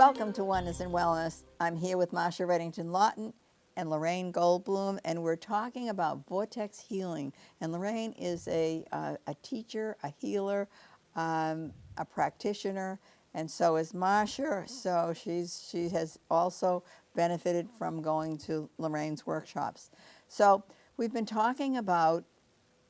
Welcome to Oneness and Wellness. I'm here with Marsha Reddington Lawton and Lorraine Goldblum, and we're talking about vortex healing. And Lorraine is a teacher, a healer, a practitioner, and so is Marsha. So she has also benefited from going to Lorraine's workshops. So we've been talking about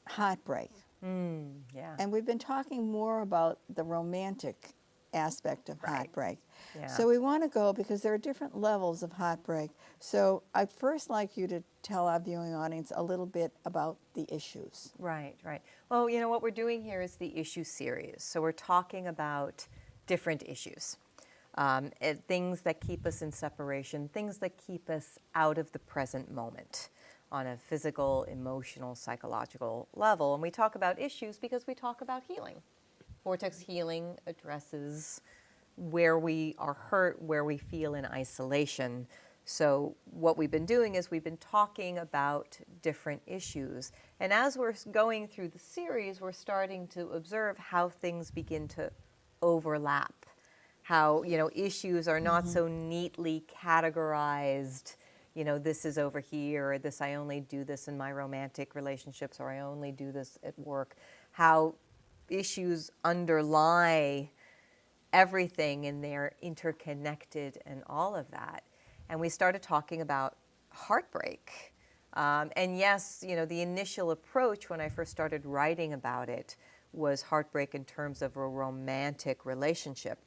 heartbreak. Yeah. And we've been talking more about the romantic aspect of Right. heartbreak. Yeah. So we want to go, because there are different levels of heartbreak. So I'd first like you to tell our viewing audience a little bit about the issues. Right. Well, you know, what we're doing here is the issue series. So we're talking about different issues, things that keep us in separation, things that keep us out of the present moment on a physical, emotional, psychological level. And we talk about issues because we talk about healing. Vortex healing addresses where we are hurt, where we feel in isolation. So what we've been doing is we've been talking about different issues. And as we're going through the series, we're starting to observe how things begin to overlap, how, you know, issues are not so neatly categorized. You know, this is over here, or this, I only do this in my romantic relationships, or I only do this at work. How issues underlie everything, and they're interconnected and all of that. And we started talking about heartbreak. And yes, you know, the initial approach when I first started writing about it was heartbreak in terms of a romantic relationship.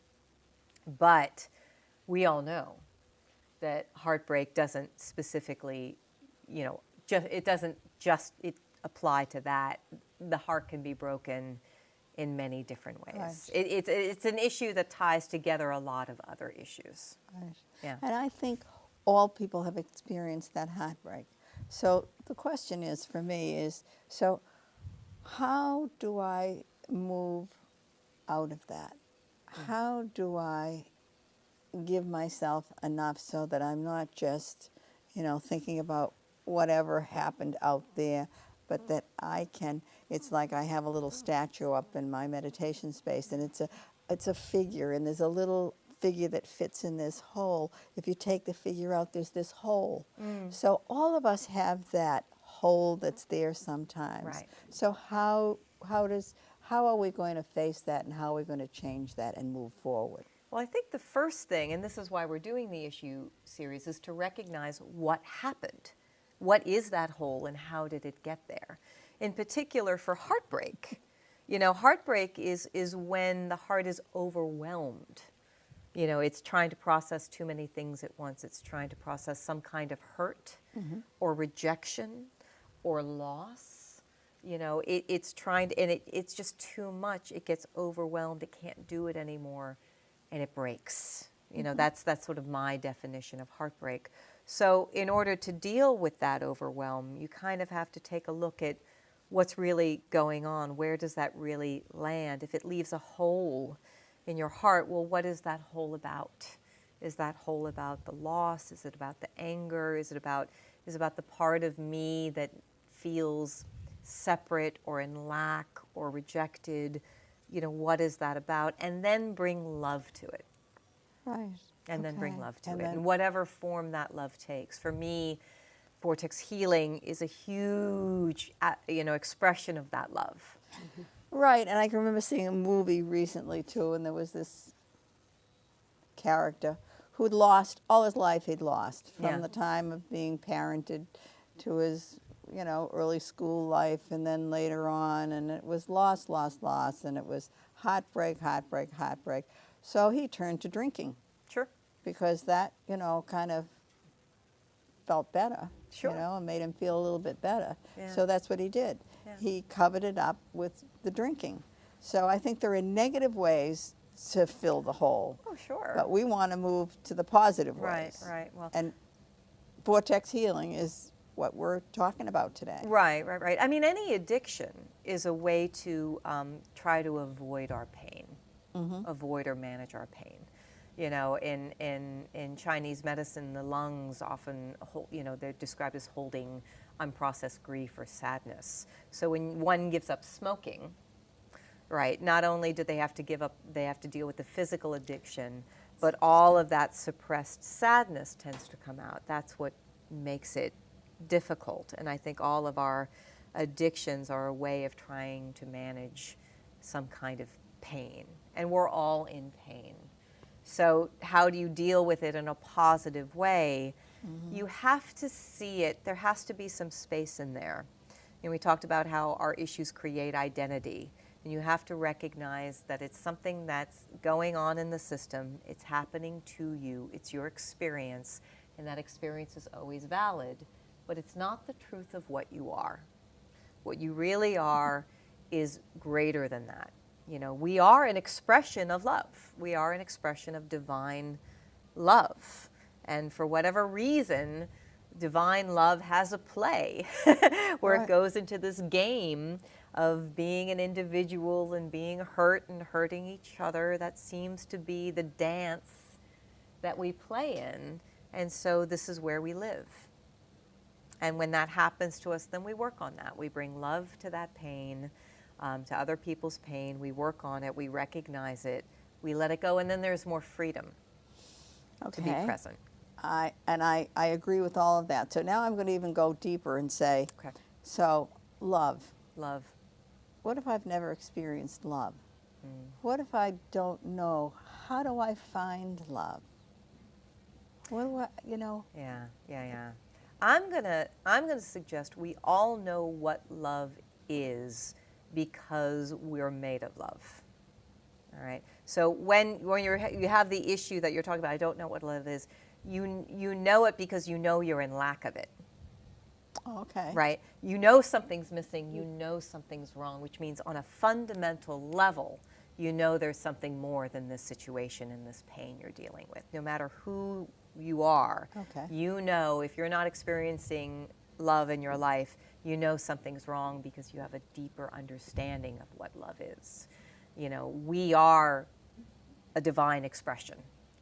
But we all know that heartbreak doesn't specifically, you know, it doesn't just apply to that. The heart can be broken in many different ways. Right. It's an issue that ties together a lot of other issues. Right. Yeah. And I think all people have experienced that heartbreak. So the question is, for me, is, so how do I move out of that? How do I give myself enough so that I'm not just, you know, thinking about whatever happened out there, but that I can, it's like I have a little statue up in my meditation space, and it's a figure, and there's a little figure that fits in this hole. If you take the figure out, there's this hole. So all of us have that hole that's there sometimes. Right. So how are we going to face that, and how are we going to change that and move forward? Well, I think the first thing, and this is why we're doing the issue series, is to recognize what happened. What is that hole, and how did it get there? In particular, for heartbreak, you know, heartbreak is when the heart is overwhelmed. You know, it's trying to process too many things at once. It's trying to process some kind of hurt or rejection or loss. You know, it's trying to, and it's just too much. It gets overwhelmed. It can't do it anymore, and it breaks. You know, that's sort of my definition of heartbreak. So in order to deal with that overwhelm, you kind of have to take a look at what's really going on. Where does that really land? If it leaves a hole in your heart, well, what is that hole about? Is that hole about the loss? Is it about the anger? Is it about the part of me that feels separate or in lack or rejected? You know, what is that about? And then bring love to it. Right. And then bring love to And it, then- in whatever form that love takes. For me, vortex healing is a huge, you know, expression of that love. Right, and I can remember seeing a movie recently too, and there was this character who'd lost all his life. He'd lost from Yeah. the time of being parented to his, you know, early school life, and then later on, and it was loss, and it was heartbreak. So he turned to drinking, Sure. because that, you know, kind of felt better, Sure. you know, and made him feel a little bit better. Yeah. So that's what he did. Yeah. He covered it up with the drinking. So I think there are negative ways to fill the hole. Oh, sure. But we want to move to the positive Right, ways. right. Well, And vortex healing is what we're talking about today. right. I mean, any addiction is a way to try to avoid our pain, avoid or manage our pain. You know, in Chinese medicine, the lungs often hold, you know, they're described as holding unprocessed grief or sadness. So when one gives up smoking, right, not only do they have to give up, they have to deal with the physical addiction, but all of that suppressed sadness tends to come out. That's what makes it difficult. And I think all of our addictions are a way of trying to manage some kind of pain. And we're all in pain. So how do you deal with it in a positive way? You have to see it. There has to be some space in there. And we talked about how our issues create identity. And you have to recognize that it's something that's going on in the system. It's happening to you. It's your experience. And that experience is always valid. But it's not the truth of what you are. What you really are is greater than that. You know, we are an expression of love. We are an expression of divine love. And for whatever reason, divine love has a play where it goes into this game of being an individual and being hurt and hurting each other. That seems to be the dance that we play in. And so this is where we live. And when that happens to us, then we work on that. We bring love to that pain, to other people's pain. We work on it. We recognize it. We let it go. And then there's more freedom to be present. I agree with all of that. So now I'm going to even go deeper and say, so love. Love. What if I've never experienced love? What if I don't know? How do I find love? What do I, you know? Yeah. I'm gonna suggest we all know what love is because we're made of love. All right. So when you have the issue that you're talking about, I don't know what love is. You know it because you know you're in lack of it. Okay. Right? You know something's missing. You know something's wrong, which means on a fundamental level, you know there's something more than this situation and this pain you're dealing with. No matter who you are, you know if you're not experiencing love in your life, you know something's wrong because you have a deeper understanding of what love is. You know, we are a divine expression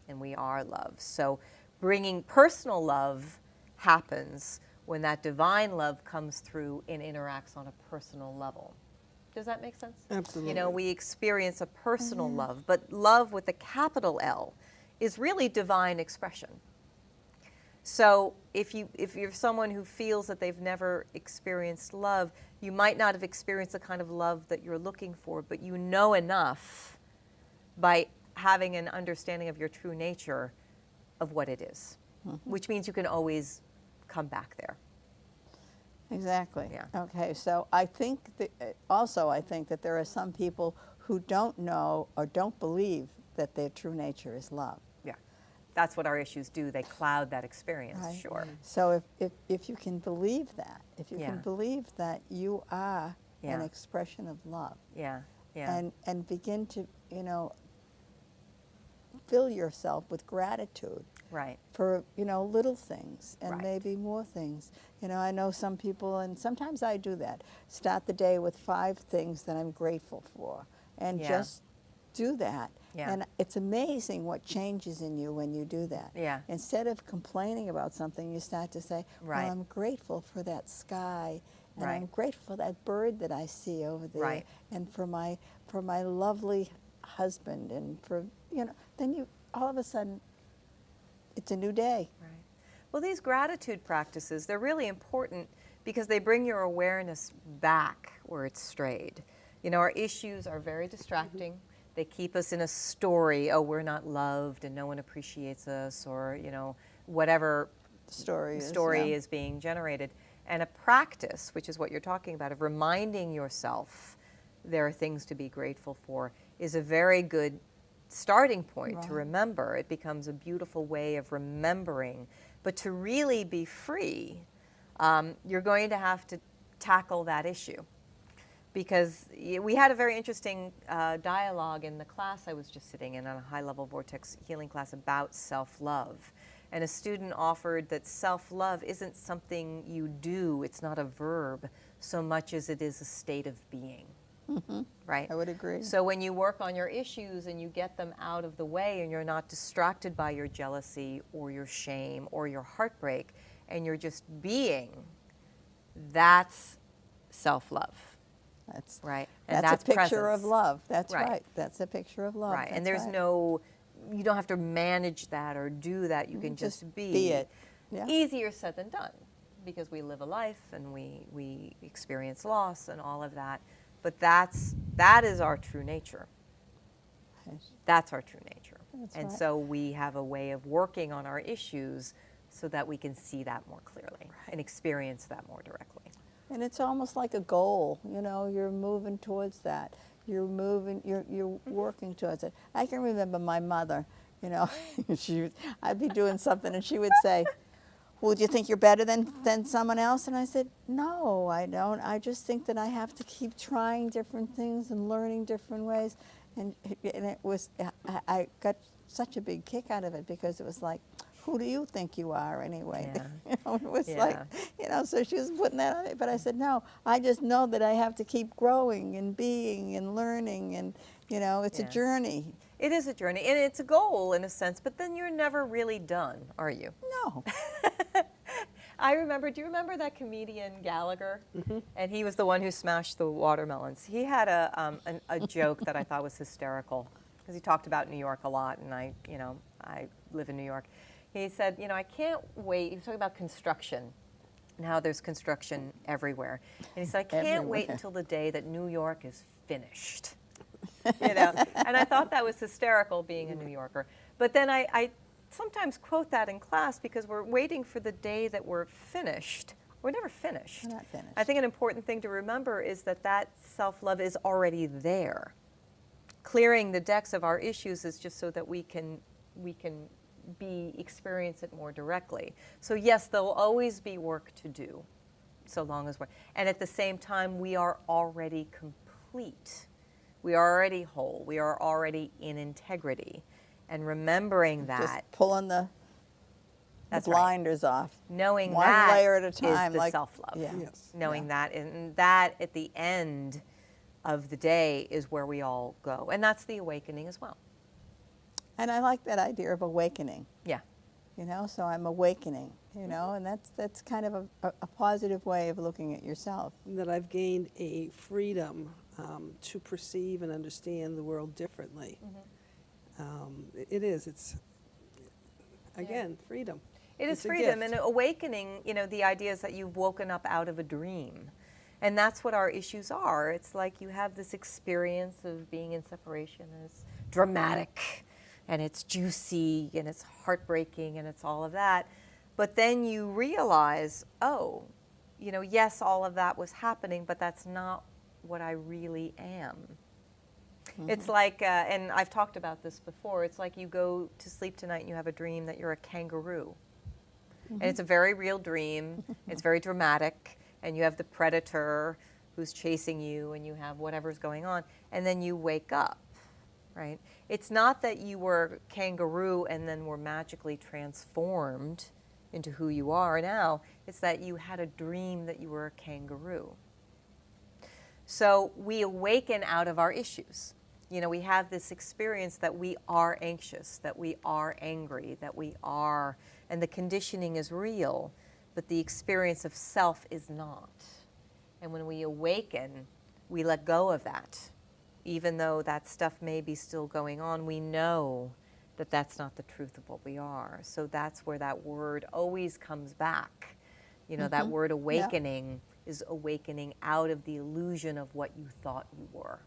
and we are love. So bringing personal love happens when that divine love comes through and interacts on a personal level. Does that make sense? Absolutely. You know, we experience a personal love, but love with a capital L is really divine expression. So if you're someone who feels that they've never experienced love, you might not have experienced the kind of love that you're looking for, but you know enough by having an understanding of your true nature of what it is, which means you can always come back there. Exactly. Yeah. Okay, so I think that there are some people who don't know or don't believe that their true nature is love. Yeah. That's what our issues do. They cloud that experience, Right. sure. So if you can believe that, if you Yeah. can believe that you are an Yeah. expression of love, Yeah, yeah. and begin to, you know, fill yourself with gratitude Right. for, you know, little things and Right. maybe more things. You know, I know some people, and sometimes I do that, start the day with 5 things that I'm grateful for and Yeah. just do that. Yeah. And it's amazing what changes in you when you do that. Yeah. Instead of complaining about something, you start to say, Right. well, I'm grateful for that sky, and Right. I'm grateful for that bird that I see over there, Right. and for my lovely husband, and for, you know, then you, all of a sudden, it's a new day. Right. Well, these gratitude practices, they're really important because they bring your awareness back where it's strayed. You know, our issues are very distracting. They keep us in a story, oh, we're not loved and no one appreciates us, or, you know, whatever Story is being generated. And a practice, which is what you're talking about, of reminding yourself there are things to be grateful for, is a very good starting point to Right. remember. It becomes a beautiful way of remembering. But to really be free, you're going to have to tackle that issue. Because we had a very interesting dialogue in the class I was just sitting in, on a high-level vortex healing class, about self-love. And a student offered that self-love isn't something you do, it's not a verb, so much as it is a state of being. Right? I would agree. So when you work on your issues and you get them out of the way and you're not distracted by your jealousy or your shame or your heartbreak, and you're just being, that's self-love. That's right. And that's a picture presence. of love. That's Right. right. That's a picture of love. Right. And That's there's no you don't have to manage that or do that. You can just be it. Yeah. Easier said than done, because we live a life and we experience loss and all of that. But that is our true nature. Right. That's our true nature. That's and right. so we have a way of working on our issues so that we can see that more clearly and experience that more directly. And it's almost like a goal, you know, you're moving towards that. You're working towards it. I can remember my mother, you know, I'd be doing something and she would say, well, do you think you're better than someone else? And I said, no, I don't. I just think that I have to keep trying different things and learning different ways. And it was, I got such a big kick out of it, because it was like, who do you think you are anyway? Yeah. You know, it was Yeah. like, you know, so she was putting that on me. But I said, no, I just know that I have to keep growing and being and learning. And, you know, it's Yeah. a journey. It is a journey, and it's a goal in a sense, but then you're never really done, are you? No. do you remember that comedian Gallagher? Mm-hmm. And he was the one who smashed the watermelons. He had a joke that I thought was hysterical, because he talked about New York a lot, and I live in New York. He said, I can't wait. He was talking about construction. Now there's construction everywhere. And he said, I can't wait until the day that New York is finished. And I thought that was hysterical, being a New Yorker. But then I sometimes quote that in class, because we're waiting for the day that we're finished. We're never finished. We're not finished. I think an important thing to remember is that self-love is already there. Clearing the decks of our issues is just so that we can experience it more directly. So yes, there'll always be work to do, so long as and at the same time, we are already complete. We are already whole. We are already in integrity. And remembering that. Just pulling the blinders off. Knowing one that layer at a time, is the like self-love. Yeah. Yes. Knowing that, and that at the end of the day is where we all go. And that's the awakening as well. And I like that idea of awakening. Yeah. You know, so I'm awakening, you know, and that's kind of a positive way of looking at yourself. That I've gained a freedom to perceive and understand the world differently. It's again, freedom. It is It's a freedom, gift. and awakening, the idea is that you've woken up out of a dream. And that's what our issues are. It's like you have this experience of being in separation, and it's dramatic, and it's juicy, and it's heartbreaking, and it's all of that. But then you realize, yes, all of that was happening, but that's not what I really am. It's like, and I've talked about this before, it's like you go to sleep tonight and you have a dream that you're a kangaroo. And it's a very real dream, it's very dramatic, and you have the predator who's chasing you, and you have whatever's going on, and then you wake up, right? It's not that you were kangaroo and then were magically transformed into who you are now, it's that you had a dream that you were a kangaroo. So we awaken out of our issues. We have this experience that we are anxious, that we are angry, that we are, and the conditioning is real, but the experience of self is not. And when we awaken, we let go of that. Even though that stuff may be still going on, we know that that's not the truth of what we are. So that's where that word always comes back. That word awakening is awakening out of the illusion of what you thought you were.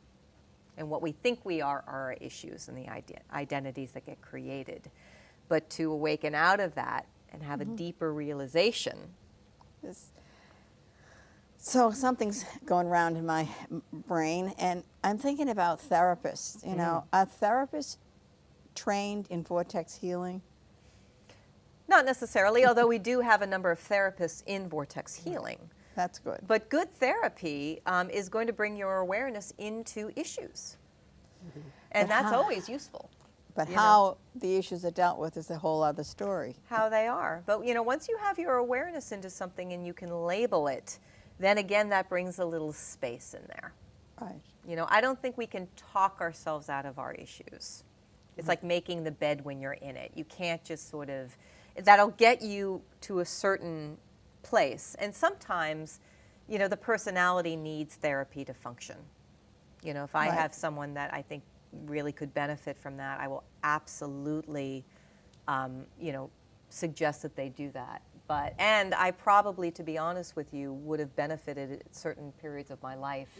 And what we think we are our issues and the identities that get created. But to awaken out of that and have a deeper realization. So something's going around in my brain, and I'm thinking about therapists. Are therapists trained in vortex healing? Not necessarily, although we do have a number of therapists in vortex healing. That's good. But good therapy is going to bring your awareness into issues. And But that's how- always useful. But you how the issues are dealt with is a whole other story. How they are. But once you have your awareness into something and you can label it, then again that brings a little space in there. Right. I don't think we can talk ourselves out of our issues. It's like making the bed when you're in it. You can't just sort of, that'll get you to a certain place. And sometimes, the personality needs therapy to function. If I Right. have someone that I think really could benefit from that, I will absolutely, suggest that they do that. And I probably, to be honest with you, would have benefited at certain periods of my life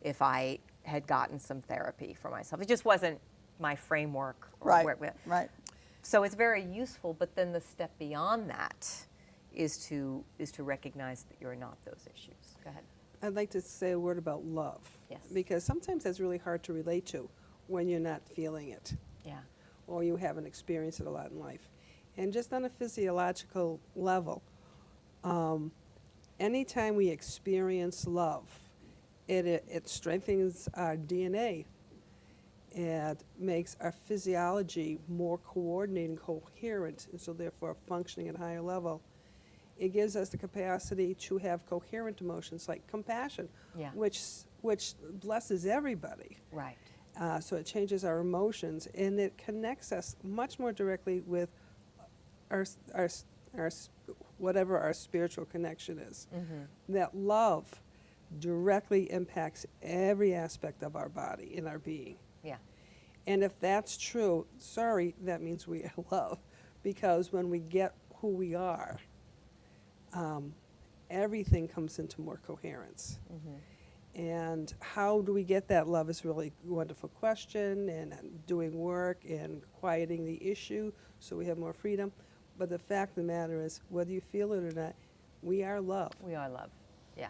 if I had gotten some therapy for myself. It just wasn't my framework. Right. So it's very useful, but then the step beyond that is to recognize that you're not those issues. Go ahead. I'd like to say a word about love. Yes. Because sometimes that's really hard to relate to when you're not feeling it Yeah. or you haven't experienced it a lot in life. And just on a physiological level, anytime we experience love, it strengthens our DNA. It makes our physiology more coordinated and coherent, and so therefore functioning at a higher level. It gives us the capacity to have coherent emotions like compassion, Yeah. which blesses everybody. Right. So it changes our emotions, and it connects us much more directly with our whatever our spiritual connection is. That love directly impacts every aspect of our body and our being. Yeah. And if that's true, sorry, that means we are love, because when we get who we are, everything comes into more coherence. And how do we get that love is really a wonderful question, and doing work and quieting the issue so we have more freedom. But the fact of the matter is, whether you feel it or not, we are love. We are love. Yeah.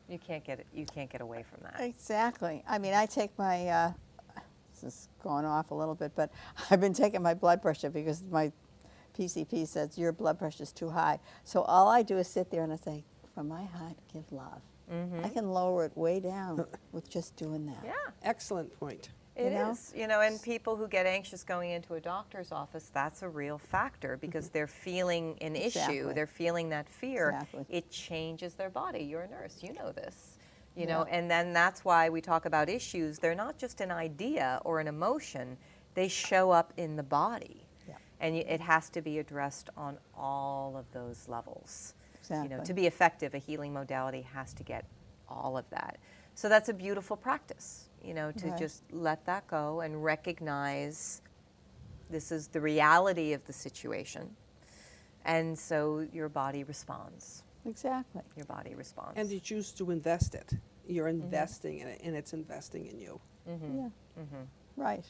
You can't get it. You can't get away from that. Exactly. I mean, I take my, this is going off a little bit, but I've been taking my blood pressure because my PCP says your blood pressure is too high. So all I do is sit there and I say, from my heart, give love. I can lower it way down with just doing that. Yeah. Excellent point. It You know? is, and people who get anxious going into a doctor's office, that's a real factor because they're feeling an issue, Exactly. they're feeling that fear. Exactly. It changes their body. You're a nurse, you know this. Yeah. And then that's why we talk about issues. They're not just an idea or an emotion, they show up in the body. Yeah. And it has to be addressed on all of those levels. Exactly. To be effective, a healing modality has to get all of that. So that's a beautiful practice, to Right. just let that go and recognize this is the reality of the situation. And so your body responds. Exactly. Your body responds. And you choose to invest it. You're investing in it, and it's investing in you. Yeah. Right.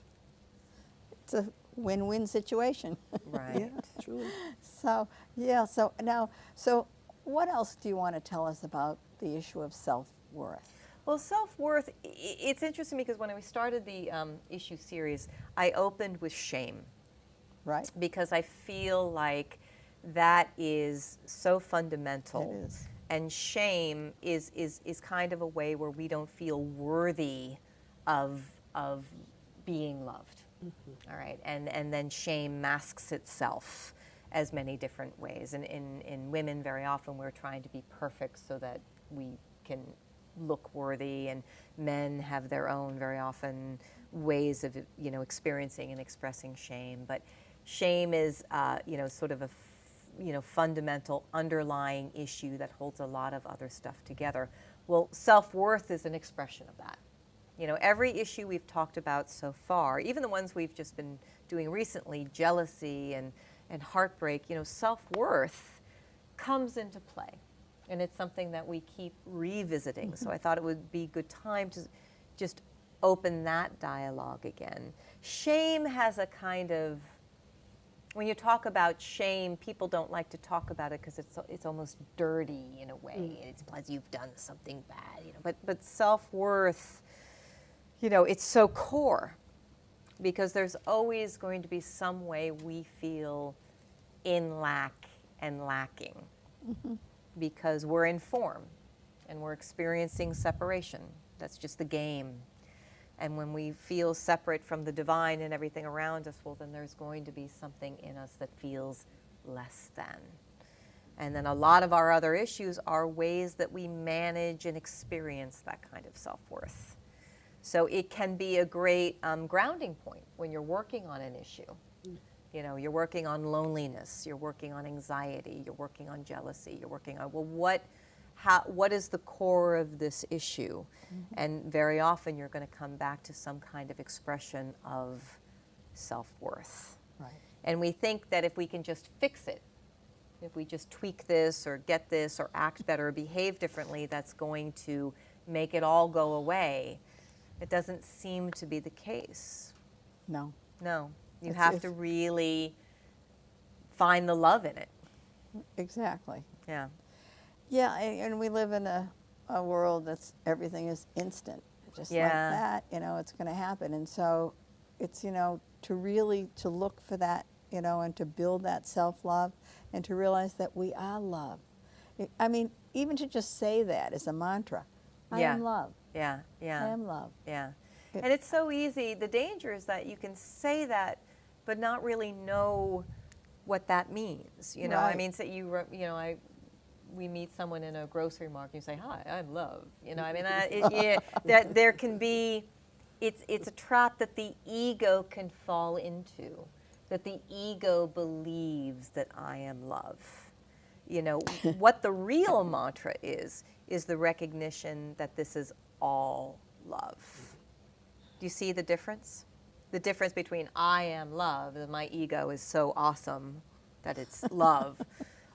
It's a win-win situation. Right. Yeah, truly. So, yeah, so now, so what else do you want to tell us about the issue of self-worth? Well, self-worth, it's interesting because when we started the issue series, I opened with shame. Right? Because I feel like that is so fundamental. It is. And shame is kind of a way where we don't feel worthy of being loved. All right, and then shame masks itself as many different ways. And in women, very often we're trying to be perfect so that we can look worthy, and men have their own very often ways of experiencing and expressing shame. But shame is sort of a fundamental underlying issue that holds a lot of other stuff together. Well, self-worth is an expression of that. Every issue we've talked about so far, even the ones we've just been doing recently, jealousy and heartbreak, self-worth comes into play. And it's something that we keep revisiting. So I thought it would be a good time to just open that dialogue again. Shame has a kind of, when you talk about shame, people don't like to talk about it because it's almost dirty in a way. It's because you've done something bad, But self-worth, it's so core because there's always going to be some way we feel in lack and lacking. Because we're in form and we're experiencing separation. That's just the game. And when we feel separate from the divine and everything around us, well, then there's going to be something in us that feels less than. And then a lot of our other issues are ways that we manage and experience that kind of self-worth. So it can be a great grounding point when you're working on an issue. You're working on loneliness, you're working on anxiety, you're working on jealousy, you're working on, what is the core of this issue? And very often you're going to come back to some kind of expression of self-worth. Right. And we think that if we can just fix it, if we just tweak this or get this or act better or behave differently, that's going to make it all go away. It doesn't seem to be the case. No. No, you It's- have to really find the love in it. Exactly. Yeah. Yeah, and we live in a world that's everything is instant. Just like Yeah. that, it's going to happen. And so it's, to really to look for that, and to build that self-love and to realize that we are love. I mean, even to just say that is a mantra. I Yeah. am love. Yeah, yeah. I am love. Yeah. It- And it's so easy. The danger is that you can say that, but not really know what that means. I Right. mean, so we meet someone in a grocery market, you say, "Hi, I'm love." I mean, that there can be, it's a trap that the ego can fall into, that the ego believes that I am love. What the real mantra is the recognition that this is all love. Do you see the difference? The difference between I am love, and my ego is so awesome that it's love,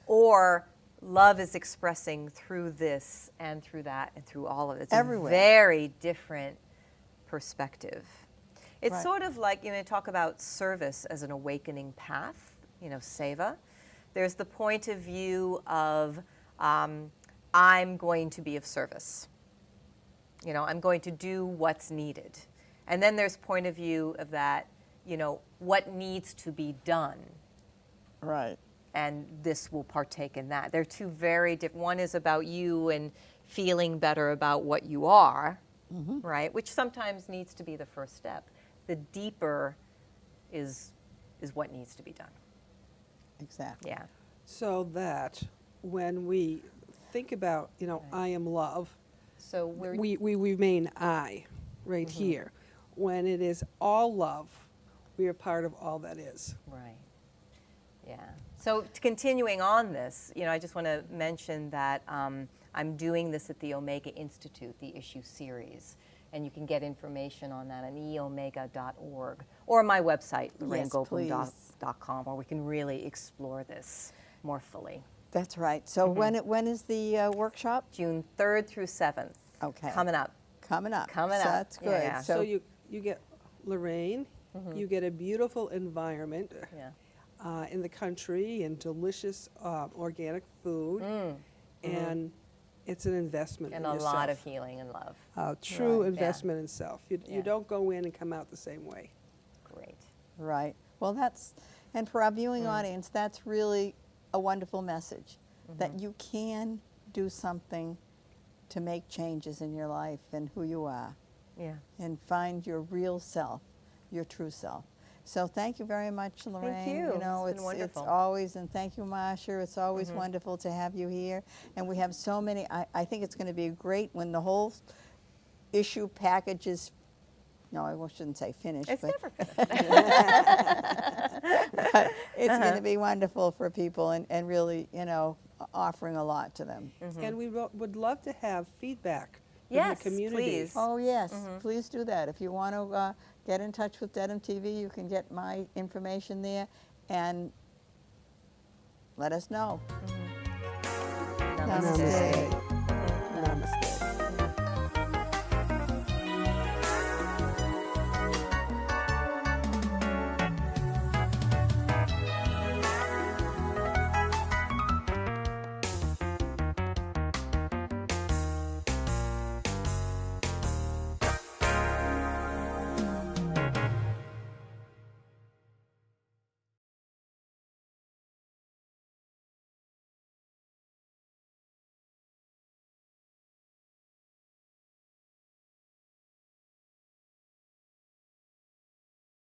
or love is expressing through this and through that and through all of it. It's Everywhere. a very different perspective. It's Right. sort of like, talk about service as an awakening path, seva. There's the point of view of I'm going to be of service. I'm going to do what's needed. And then there's point of view of that, what needs to be done. Right. And this will partake in that. They're two very different. One is about you and feeling better about what you are, right? Which sometimes needs to be the first step. The deeper is what needs to be done. Exactly. Yeah. So that when we think about, I am love, So we remain I right here. When it is all love, we are part of all that is. Right. Yeah. So continuing on this, I just want to mention that I'm doing this at the Omega Institute, the issue series. And you can get information on that at eomega.org or my website, LorraineGoldblum.com, where we can really explore this more fully. That's right. So when is the workshop? June 3rd through 7th. Okay. Coming up. Coming up. Coming So up. that's good. Yeah. So you get Lorraine, you get a beautiful environment Yeah. in the country and delicious organic food, and it's an investment And in a yourself. lot of healing and love. A true Right, yeah. investment in self. You Yeah. don't go in and come out the same way. Great. Right. Well, and for our viewing audience, that's really a wonderful message, that you can do something to make changes in your life and who you are, Yeah. and find your real self, your true self. So thank you very much, Lorraine. you. You know, It's been it's wonderful. always, and thank you, Masha. It's always wonderful to have you here. And we have so many. I think it's going to be great when the whole issue package is. No, I shouldn't say finished. It's but never finished. but it's going to be wonderful for people and really, offering a lot to them. And we would love to have feedback from Yes, the community. please. Oh, yes, please do that. If you want to get in touch with DedhamTV, you can get my information there and let us know. Namaste. Namaste.